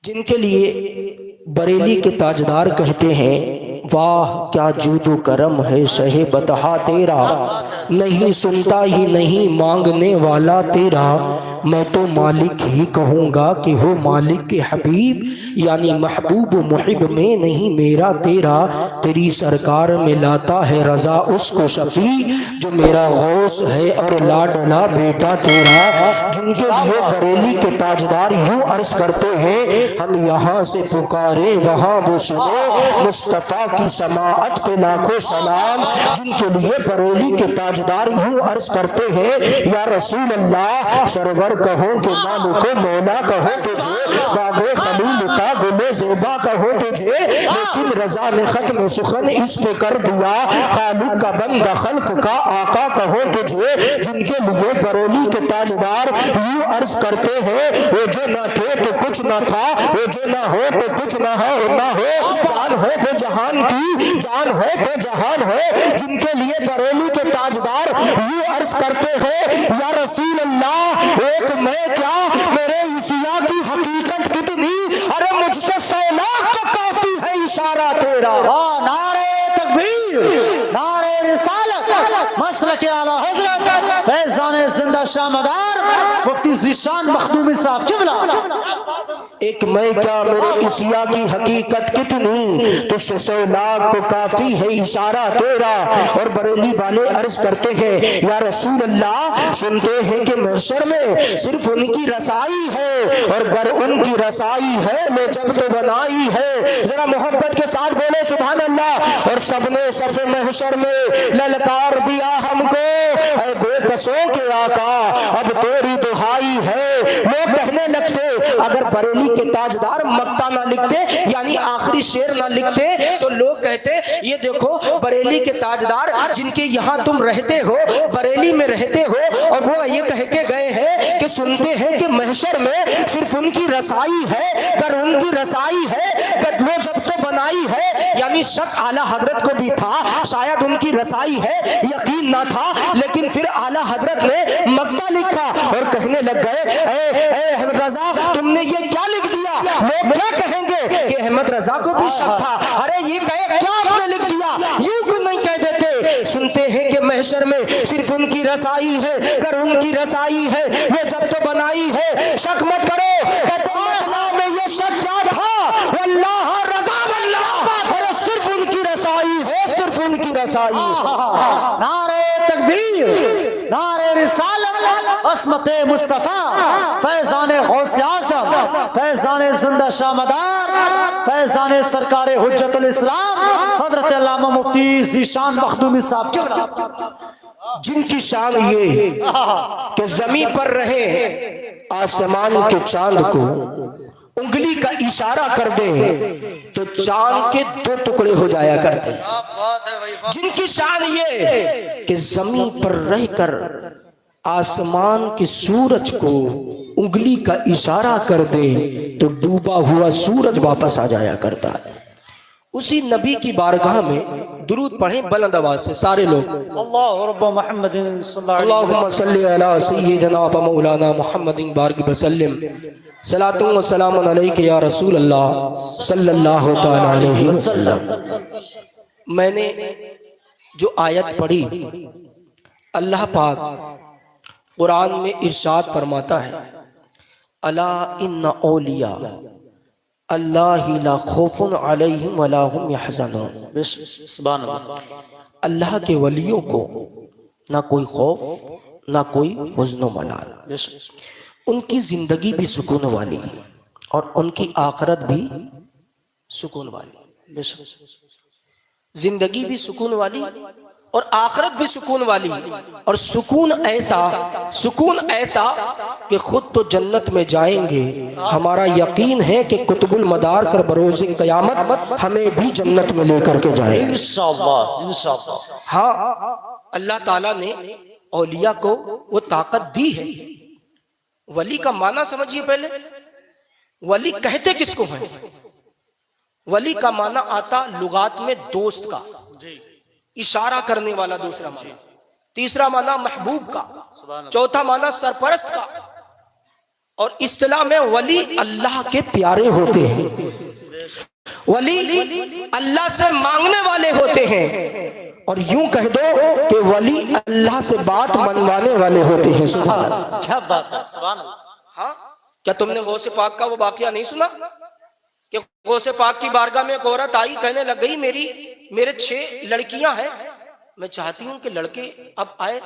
جن کے لیے بریلی کے تاجدار کہتے ہیں واہ کیا جود و کرم ہے شہ بطحا تیرا، نہیں سنتا ہی نہیں مانگنے والا تیرا، میں تو مالک ہی کہوں گا کہ ہو مالک کے حبیب، یعنی محبوب و محب میں نہیں میرا تیرا، تیری سرکار میں لاتا ہے رضا اس کو شفیع، جو میرا غوث ہے اور لاڈلا بیٹا تیرا۔ جن کے لیے بریلی کے تاجدار یوں عرض کرتے ہیں ہم یہاں سے پکارے وہاں وہ سنے، مصطفیٰ کی سماعت پہ لاکھوں سلام۔ جن کے لیے بریلی کے تاجدار یوں عرض کرتے ہیں یا رسول اللہ سرور کہو کہ مالک و مولا کہو تجھے، باغ خلیل کا گل زیبا کہو تجھے، لیکن رضا نے ختم سخن اس پہ کر دیا، خالق کا بندہ خلق کا آقا کہو تجھے۔ جن کے لیے بریلی کے تاجدار یوں عرض کرتے ہیں وہ جو نہ تھے تو کچھ نہ تھا، وہ جو نہ ہو تو کچھ نہ ہو، جان ہو تو جہان کی جان ہو تو جہان ہے۔ جن کے لیے بریلی کے تاجدار یوں عرض کرتے ہیں یا رسول اللہ ایک میں کیا میرے عیسیٰ کی حقیقت کتنی، ارے مجھ سے 100 لاکھ تو کافی ہے اشارہ تیرا۔ نعرہ تکبیر، نعرہ رسالت، مسلک اعلی حضرت فیضان زندہ شامدار مفتی ذیشان مخدومی صاحب قبلہ۔ ایک میں کیا میرے عیسیٰ کی حقیقت کتنی، تجھ سے 100 لاکھ تو کافی ہے اشارہ تیرا۔ اور بریلی والے عرض کرتے ہیں یا رسول اللہ سنتے ہیں کہ محشر میں صرف ان کی رسائی ہے، اور گر ان کی رسائی ہے میں جب تو بنائی ہے، ذرا محبت کے ساتھ بولے سبحان اللہ۔ اور سب نے صف محشر میں للکار دیا ہم کو اے بے کسوں کے آقا اب تیری دہائی ہے۔ لوگ کہنے لگتے اگر بریلی کے تاجدار مقطع نہ لکھتے یعنی آخری شعر نہ لکھتے تو لوگ کہتے یہ دیکھو بریلی کے تاجدار جن کے یہاں تم رہتے ہو، بریلی میں رہتے ہو، اور وہ یہ کہہ کے گئے ہیں کہ سنتے ہیں کہ محشر میں صرف ان کی رسائی ہے، گر ان کی رسائی ہے گدلو جب تو بنائی ہے، یعنی شک اعلیٰ حضرت کو بھی تھا شاید ان کی رسائی ہے، یقین نہ تھا، لیکن پھر اعلیٰ حضرت نے مقطع لکھا اور کہنے لگ گئے اے احمد رضا تم نے یہ کیا لکھ دیا، لوگ کیا کہیں گے کہ احمد رضا کو بھی شک تھا، ارے یہ کہے کیا آپ نے لکھ دیا، یوں کیوں نہیں کہہ دیتے۔ سنتے ہیں کہ محشر میں صرف ان کی رسائی ہے، گر ان کی رسائی ہے وہ جب تو بنائی ہے، شک مت کرو کہ اللہ میں یہ شک کیا تھا واللہ رضا واللہ، ارے صرف ان کی رسائی ہے، صرف ان کی رسائی ہے۔ نعرہ تکبیر، نعرہ رسالت، عصمت مصطفیٰ فیضان غوث اعظم فیضان زندہ شامدار فیضان سرکار حجت الاسلام حضرت علامہ مفتی ذیشان مخدومی صاحب قبلہ۔ جن کی شان یہ کہ زمین پر رہے آسمان کے چاند کو انگلی کا اشارہ کر دیں تو چاند کے 2 ٹکڑے ہو جایا کرتے ہیں۔ جن کی شان یہ کہ زمین پر رہ کر آسمان کے سورج کو انگلی کا اشارہ کر دے تو ڈوبا ہوا سورج واپس آ جایا کرتا ہے۔ اسی نبی کی بارگاہ میں درود پڑھیں بلند آواز سے سارے لوگ، اللہ رب محمد صلی اللہ علیہ اللہم صلی علی سیدنا و مولانا محمد بارک وسلم، صلاۃ و سلام علیک یا رسول اللہ صلی اللہ تعالی علیہ وسلم۔ میں نے جو آیت پڑھی اللہ پاک قرآن میں ارشاد فرماتا ہے الا ان اولیاء اللہ لا خوف علیہم ولا هم یحزنون، سبحان اللہ۔ اللہ کے ولیوں کو نہ کوئی خوف نہ کوئی حزن و ملال، ان کی زندگی بھی سکون والی اور ان کی آخرت بھی سکون والی، زندگی بھی سکون والی اور آخرت بھی سکون والی، اور سکون ایسا کہ خود تو جنت میں جائیں گے، ہمارا یقین ہے کہ قطب المدار کر بروز قیامت ہمیں بھی جنت میں لے کر کے جائیں گے انشاءاللہ۔ ہاں اللہ تعالیٰ نے اولیاء کو وہ طاقت دی ہے۔ ولی کا معنی سمجھیے پہلے، ولی کہتے کس کو ہیں؟ ولی کا معنی آتا لغات میں دوست کا، اشارہ کرنے والا دوسرا معنی، تیسرا معنی محبوب کا، چوتھا معنی سرپرست کا، اور اصطلاح میں ولی اللہ کے پیارے ہوتے ہیں، ولی اللہ سے مانگنے والے ہوتے ہیں، اور یوں کہہ دو کہ ولی اللہ سے بات منوانے والے ہوتے ہیں۔ سبحان اللہ۔ کیا بات ہے، سبحان اللہ۔ ہاں، کیا تم نے غوث پاک کا وہ واقعہ نہیں سنا کہ غوث پاک کی بارگاہ میں ایک عورت آئی، کہنے لگ گئی میرے 6 لڑکیاں ہیں، میں چاہتی ہوں کہ لڑکے اب آئے۔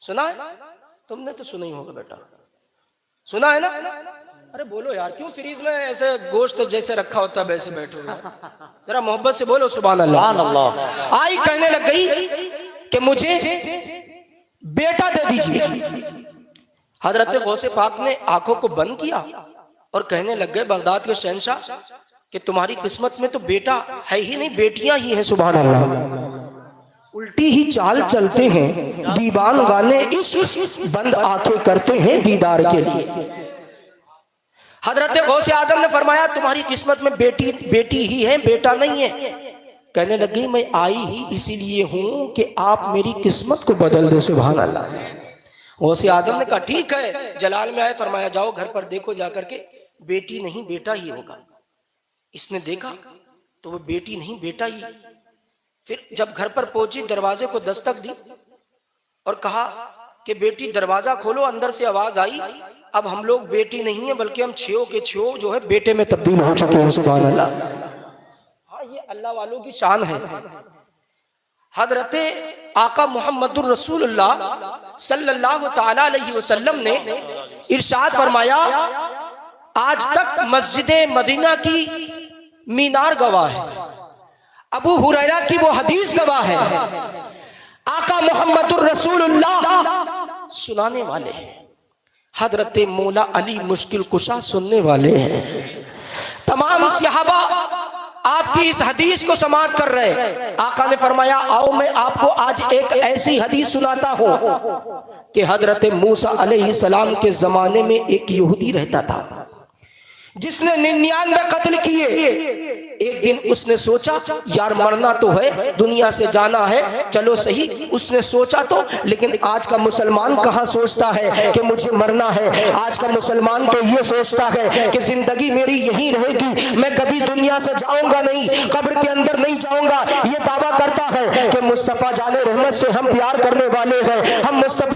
سنا ہے؟ تم نے تو سنا ہی ہوگا بیٹا، سنا ہے نا؟ ارے بولو یار، کیوں فریز میں ایسے گوشت جیسے رکھا ہوتا ہے ویسے بیٹھے ہو؟ ذرا محبت سے بولو سبحان اللہ۔ سبحان اللہ۔ آئی کہنے لگ گئی کہ مجھے بیٹا دے دیجیے۔ حضرت غوث پاک نے آنکھوں کو بند کیا اور کہنے لگ گئے بغداد کے شہنشاہ کہ تمہاری قسمت میں تو بیٹا ہے ہی نہیں، بیٹیاں ہی ہیں۔ سبحان اللہ۔ الٹی ہی چال چلتے ہیں دیوان گانے عشق، بند آنکھیں کرتے ہیں دیدار کے لیے۔ حضرت غوث اعظم نے فرمایا تمہاری قسمت میں بیٹی ہی ہے، بیٹا نہیں ہے۔ کہنے لگی میں آئی ہی اسی لیے ہوں کہ آپ میری قسمت کو بدل دے۔ سبحان اللہ۔ غوث اعظم نے کہا ٹھیک ہے، جلال میں آئے، فرمایا جاؤ گھر پر دیکھو جا کر کے، بیٹی نہیں بیٹا ہی ہوگا۔ اس نے دیکھا تو وہ بیٹی نہیں بیٹا ہی۔ پھر جب گھر پر پہنچی دروازے کو دستک دی اور کہا کہ بیٹی دروازہ کھولو، اندر سے آواز آئی اب ہم لوگ بیٹی نہیں ہیں بلکہ ہم 6 کے 6 جو ہے بیٹے میں تبدیل ہو چکے ہیں۔ سبحان اللہ۔ ہاں، یہ اللہ والوں کی شان ہے۔ حضرت آقا محمد الرسول اللہ صلی اللہ تعالی علیہ وسلم نے ارشاد فرمایا آج تک مسجد مدینہ کی مینار گواہ ہے، ابو ہریرہ کی وہ حدیث گواہ ہے، آقا محمد الرسول اللہ سنانے والے ہیں، حضرت مولا علی مشکل کشا سننے والے ہیں۔ تمام صحابہ آپ کی اس حدیث کو سماعت کر رہے۔ آقا نے فرمایا آؤ میں آپ کو آج ایک ایسی حدیث سناتا ہوں کہ حضرت موسیٰ علیہ السلام کے زمانے میں ایک یہودی رہتا تھا جس نے 99 قتل کیے۔ ایک دن اس نے سوچا یار مرنا تو ہے، دنیا سے جانا ہے، چلو صحیح، اس نے سوچا تو، لیکن آج کا مسلمان کہاں سوچتا ہے کہ مجھے مرنا ہے؟ آج کا مسلمان تو یہ سوچتا ہے کہ زندگی میری یہیں رہے گی، میں کبھی دنیا سے جاؤں گا نہیں، قبر کے اندر نہیں جاؤں گا۔ یہ دعویٰ کرتا ہے کہ مصطفیٰ جان رحمت سے ہم پیار کرنے والے ہیں، ہم مصطفیٰ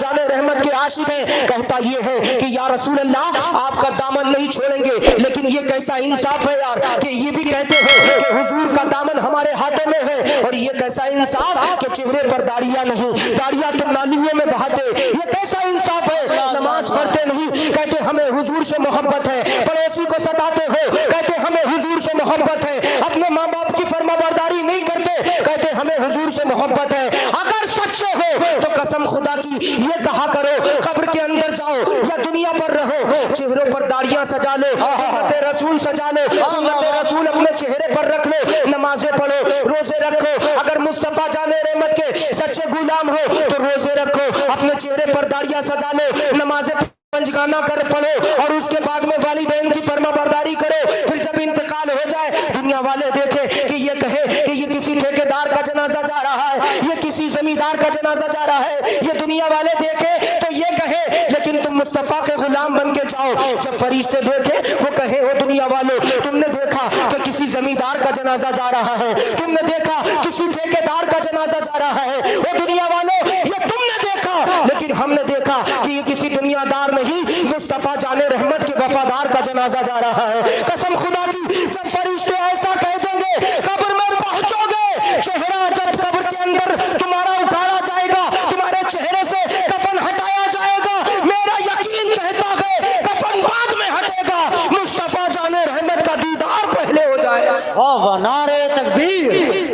جان رحمت کے عاشق ہیں۔ کہتا یہ ہے کہ یا رسول اللہ آپ کا دامن نہیں چھوڑیں گے، لیکن یہ کیسا انصاف ہے یار کہ یہ بھی کہتے ہیں کہ حضور کا دامن ہمارے ہاتھوں میں ہے، اور یہ کیسا انصاف کہ چہرے پر داڑیاں نہیں، داڑیاں تو نالیوں میں بہاتے۔ یہ کیسا انصاف ہے؟ نماز پڑھتے نہیں، کہتے ہمیں حضور سے محبت ہے، پڑوسی کو ستاتے ہو، کہتے ہمیں حضور سے محبت ہے، اپنے ماں باپ کی فرما برداری نہیں کرتے، کہتے ہمیں حضور سے محبت ہے۔ اگر سچے ہو تو قسم خدا کی یہ کہا کرو قبر کے اندر جاؤ یا دنیا پر رہو، چہروں پر داڑیاں سجا لو، سنت رسول سجا لو، سنت رسول اپنے چہرے پر رکھ لو، نمازیں پڑھو، روزے رکھو۔ اگر مصطفیٰ جان رحمت کے سچے غلام ہو تو روزے رکھو، اپنے چہرے پر داڑیاں سجا لو، نمازیں پنجگانہ کر پڑھو، اور اس کے بعد میں والدین کی فرما برداری کرو۔ پھر جب انتقال ہو جائے دنیا والے دیکھے کہ یہ کہے کہ یہ کسی ٹھیکیدار کا جنازہ جا رہا ہے، یہ کسی زمیندار کا جنازہ جا رہا ہے، یہ دنیا والے دیکھے تو یہ کہے لیکن تم مصطفیٰ کے غلام بن کے جاؤ۔ جب فرشتے دیکھے وہ کہے او دنیا والوں تم نے دیکھا کہ کسی زمیندار کا جنازہ جا رہا ہے، تم نے دیکھا کسی ٹھیکیدار کا جنازہ جا رہا ہے، او دنیا والوں یہ تم نے دیکھا، لیکن ہم نے دیکھا کہ یہ کسی دنیا دار نہیں، مصطفیٰ جان رحمت کے وفادار کا جنازہ جا رہا ہے۔ قسم خدا کی جب فرشتے ایسا کہہ دیں گے قبر میں پہنچو گے، چہرہ جب قبر کے اندر تمہارا اکھاڑا جائے گا، تمہارے چہرے سے کفن ہٹایا جائے گا، میرا یقین کہتا ہے کفن بعد میں ہٹے گا، مصطفیٰ جان رحمت کا دیدار پہلے ہو جائے گا۔ واہ واہ، نعرہ تکبیر،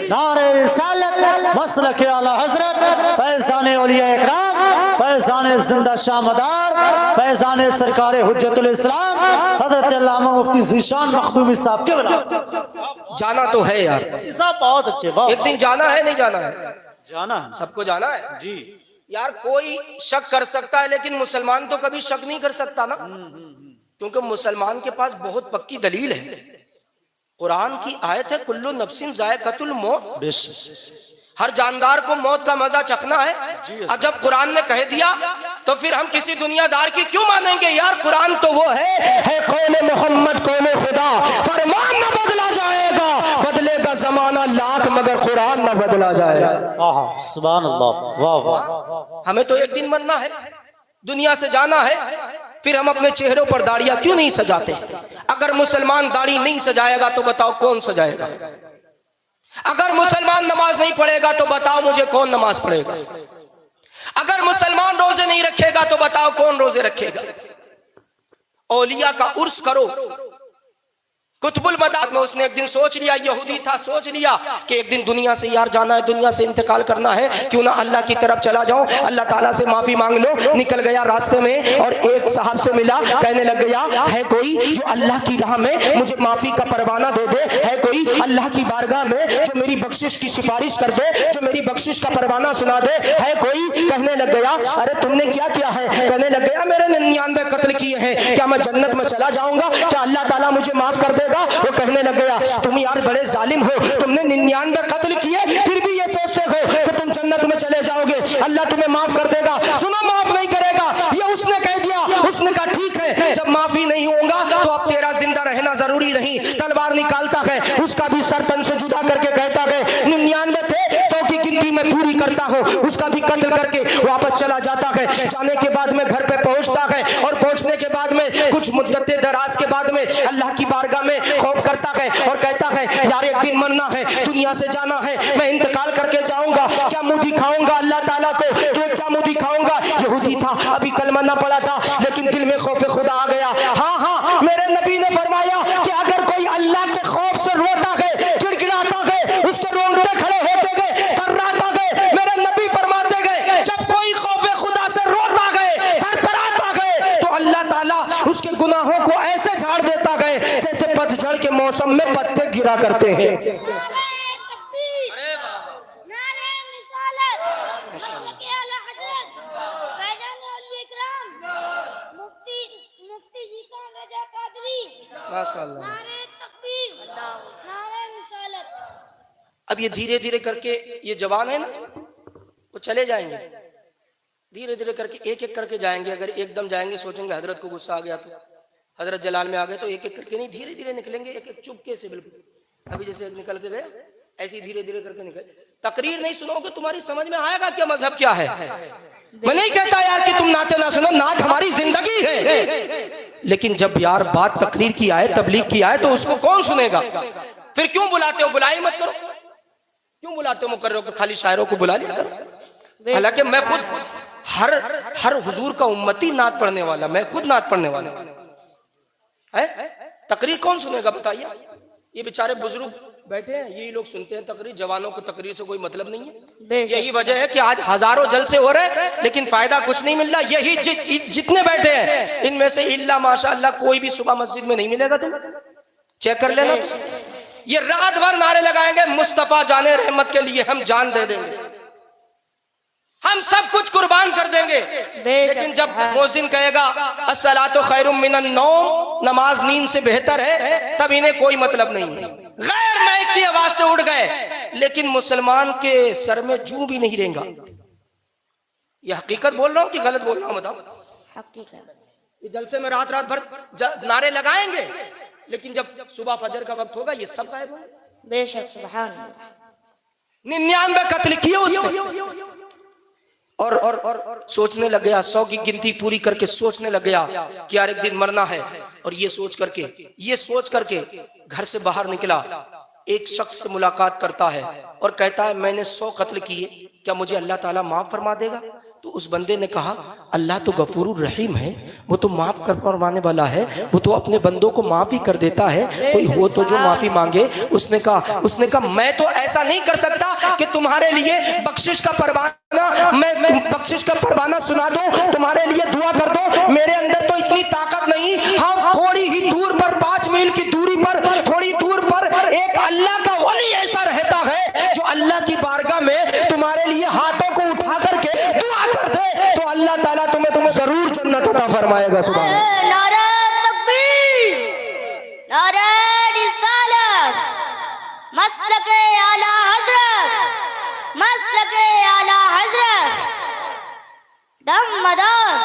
نعرہ رسالت، مسلک اعلی حضرت، فیضان اولیاء اکرام، فیضان زندہ شاہ مدار، فیضان سرکار حجت الاسلام حضرت علامہ مفتی ذیشان مخدومی صاحب کے بلا۔ جانا تو ہے یار، صاحب بہت اچھے، ایک دن جانا ہے، نہیں جانا ہے؟ جانا ہے سب کو جانا ہے جی۔ یار۔ کوئی شک کر سکتا ہے لیکن مسلمان تو کبھی شک نہیں کر سکتا نا، کیونکہ مسلمان کے پاس بہت پکی دلیل ہے۔ قرآن کی آیت ہے کلو نفس ذائقۃ الموت، بے شک ہر جاندار کو موت کا مزہ چکھنا ہے۔ اب جب قرآن نے کہہ دیا تو پھر ہم کسی دنیا دار کی کیوں مانیں گے یار؟ قرآن تو وہ ہے قول محمد قول خدا، فرمان نہ بدلا جائے گا، بدلے گا زمانہ لاکھ مگر قرآن نہ بدلا جائے گا۔ سبحان اللہ، واہ واہ۔ ہمیں تو ایک دن مرنا ہے، دنیا سے جانا ہے، پھر ہم اپنے چہروں پر داڑیاں کیوں نہیں سجاتے؟ اگر مسلمان داڑھی نہیں سجائے گا تو بتاؤ کون سجائے گا؟ اگر مسلمان نماز نہیں پڑھے گا تو بتاؤ مجھے کون نماز پڑھے گا؟ اگر مسلمان روزے نہیں رکھے گا تو بتاؤ کون روزے رکھے گا؟ اولیاء کا عرس کرو۔ قطب المداد میں اس نے ایک دن سوچ لیا، یہودی تھا، سوچ لیا کہ ایک دن دنیا سے یار جانا ہے، دنیا سے انتقال کرنا ہے، کیوں نہ اللہ کی طرف چلا جاؤں، اللہ تعالیٰ سے معافی مانگ لو۔ نکل گیا راستے میں اور ایک صاحب سے ملا، کہنے لگ گیا ہے کوئی جو اللہ کی راہ میں مجھے معافی کا پروانہ دے دے، ہے کوئی اللہ کی بارگاہ میں جو میری بخشش کی سفارش کر دے، جو میری بخشش کا پروانہ سنا دے، ہے کوئی؟ کہنے لگ گیا ارے تم نے کیا کیا ہے؟ کہنے لگ گیا میرے 99 قتل کیے ہیں، کیا میں جنت میں چلا جاؤں گا؟ کیا اللہ تعالیٰ مجھے معاف کر دے گا؟ وہ کہنے لگ گیا تم یار بڑے ظالم ہو، تم نے 99 قتل کیے پھر بھی یہ سوچتے ہو کہ تم جنت میں چلے جاؤ گے، اللہ تمہیں معاف کر دے گا۔ سنو، معاف نہیں کرے گا، یہ اس نے کہہ دیا۔ اس نے کہا ٹھیک ہے، جب معافی نہیں ہوگا تو اب تیرا زندہ رہنا ضروری نہیں۔ تلوار نکالتا ہے، اس کا بھی سر تن سے جدا کر کے کہتا ہے 99 تھے، 100 کی گنتی میں پوری کرتا ہوں، اس کا بھی قتل کر کے واپس چلا جاتا ہے۔ جانے کے بعد میں گھر پہ پہنچتا ہے اور پہنچنے کے بعد میں کچھ مدت دراز کے بعد میں اللہ کی بارگاہ میں خوف کرتا ہے اور کہتا ہے یار ایک دن مرنا ہے، دنیا سے جانا ہے، میں انتقال کر کے جاؤں گا، کیا منہ دکھاؤں گا اللہ تعالیٰ کو؟ کیا منہ دکھاؤں گا؟ یہودی تھا، ابھی کلمہ نہ پڑا تھا، لیکن دل میں خوف خدا آ گیا۔ ہاں میرے نبی نے فرمایا کہ اگر کوئی اللہ کے خوف سے روتا ہے، گڑگڑاتا ہے، اس کے رونگٹے کھڑے ہوتے گئے، تھرراتا گئے، میرے نبی فرماتے گئے جب کوئی خوف خدا سے روتا گئے، تھرتھراتا گئے، تو اللہ تعالیٰ اس کے گناہوں کو ایسے جھاڑ دیتا گئے جیسے پتجھڑ کے موسم میں پتے گرا کرتے ہیں۔ اب یہ دھیرے دھیرے کر کے یہ جوان ہے نا، وہ چلے جائیں گے، دھیرے دھیرے کر کے ایک ایک کر کے جائیں گے۔ اگر ایک دم جائیں گے سوچیں گے حضرت کو غصہ آ گیا تو حضرت جلال میں آ گئے، تو ایک ایک کر کے نہیں، دھیرے دھیرے نکلیں گے، ایک ایک چپکے سے، بالکل ابھی جیسے ایک نکل کے گئے ایسے دھیرے دھیرے کر کے نکل۔ تقریر نہیں سنو گے تمہاری سمجھ میں آئے گا کیا مذہب کیا ہے۔ میں نہیں کہتا یار کہ تم نعتیں نہ سنو، نعت ہماری زندگی ہے، لیکن جب یار بات تقریر کی آئے، تبلیغ کی آئے، تو اس کو کون سنے گا؟ پھر کیوں بلاتے ہو؟ بلائی مت کرو، کیوں بلاتے ہو مقرروں کو؟ خالی شاعروں کو بلا لیا کرو۔ حالانکہ میں خود ہر حضور کا امتی نعت پڑھنے والا، میں خود نعت پڑھنے والا ہے۔ تقریر کون سنے گا بتائیے؟ یہ بیچارے بزرگ بیٹھے ہیں، یہی لوگ سنتے ہیں تقریر، جوانوں کو تقریر سے کوئی مطلب نہیں ہے۔ یہی وجہ ہے کہ آج ہزاروں جلسے ہو رہے لیکن فائدہ کچھ نہیں مل رہا۔ یہی جتنے بیٹھے ہیں ان میں سے الا ماشاء اللہ کوئی بھی صبح مسجد میں نہیں ملے گا، تم چیک کر لینا۔ یہ رات بھر نعرے لگائیں گے مصطفیٰ جان رحمت کے لیے ہم جان دے دیں گے، ہم سب کچھ قربان کر دیں گے، لیکن جب مؤذن کہے گا الصلاۃ خیر من النوم، نماز نیند سے بہتر ہے، تب انہیں کوئی مطلب نہیں ہے۔ غیر مائک کی آواز سے اٹھ گئے، لیکن مسلمان کے سر میں جوں بھی نہیں رہیں گا۔ یہ حقیقت بول رہا ہوں کہ غلط بول رہا ہوں؟ بتاؤ حقیقت۔ یہ جلسے میں رات رات بھر نعرے لگائیں گے، لیکن جب صبح فجر کا وقت ہوگا یہ سب غائب ہوگا۔ بے شک، سبحان اللہ۔ 99 قتل کیے اس نے، اور سوچنے لگ گیا، 100 کی گنتی پوری کر کے سوچنے لگ گیا کہ یار ایک دن مرنا ہے، اور یہ سوچ کر کے گھر سے باہر نکلا۔ ایک شخص سے ملاقات کرتا ہے اور کہتا ہے میں نے 100 قتل کیے، کیا مجھے اللہ تعالیٰ معاف فرما دے گا؟ تو اس بندے نے کہا اللہ تو غفور الرحیم ہے، وہ تو معاف فرمانے والا ہے، وہ تو اپنے بندوں کو معاف ہی کر دیتا ہے، کوئی ہو تو جو معافی مانگے۔ اس نے کہا میں تو ایسا نہیں کر سکتا کہ تمہارے لیے بخشش کا پروانہ سنا دوں، تمہارے لیے دعا کر دو، میرے اندر تو اتنی طاقت نہیں۔ ہاں تھوڑی ہی دور پر، 5 میل کی دوری پر، تھوڑی دور پر ایک اللہ کا ولی ایسا رہتا ہے جو اللہ کی بارگاہ میں تمہارے لیے ہاتھوں کو اٹھا کر کے دعا کر دے تو اللہ تعالیٰ تمہیں ضرور جنت عطا فرمائے گا۔ سبحان اللہ۔ نعرہ تکبیر، نعرہ رسالت، مسلک اعلی حضرت، مسلک اعلی حضرت، دم مدار